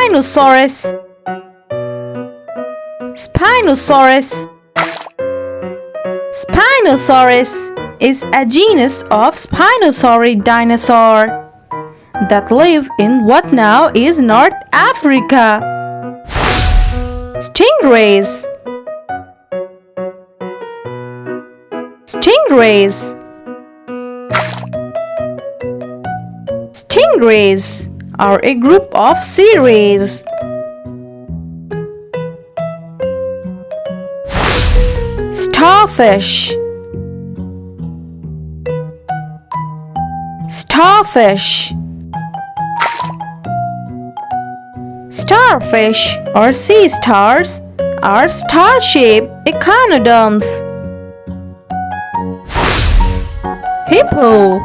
Spinosaurus. Spinosaurus. Spinosaurus is a genus of spinosaurid dinosaur that live in what now is North Africa. Stingrays. Stingrays. Stingrays are a group of sea rays. Starfish. Starfish. Starfish or sea stars are star-shaped echinoderms. Hippo.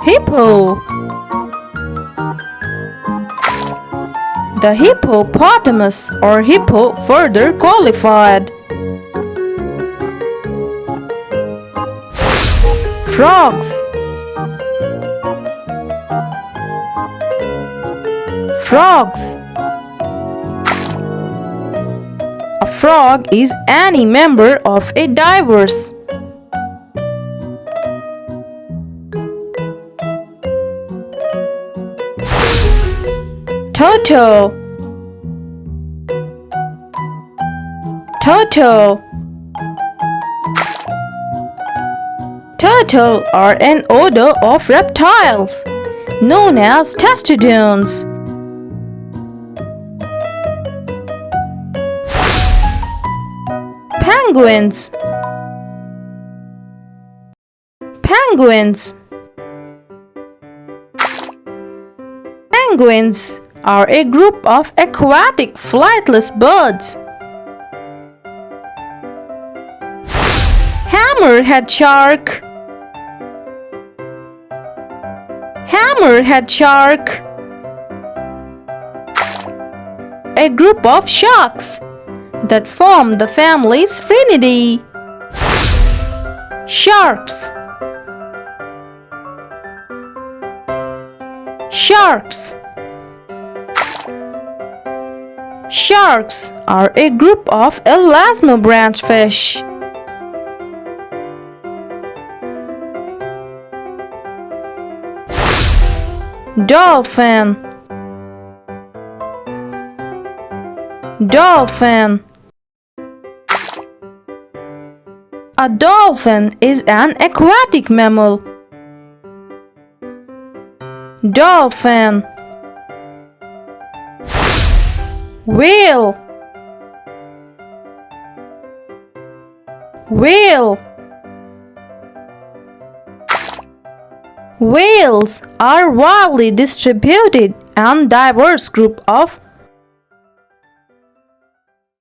Hippo. The hippopotamus or hippo further qualified. Frogs. Frogs. A frog is any member of a diverse. Turtle. Turtle. Turtle are an order of reptiles known as testudines. Penguins. Penguins. Penguins are a group of aquatic flightless birds. Hammerhead shark. Hammerhead shark. A group of sharks that form the family Sphinidae. Sharks. Sharks. Sharks are a group of elasmobranch fish. Dolphin. Dolphin. A dolphin is an aquatic mammal. Dolphin. Whale. Whale. Whales are widely distributed and diverse group of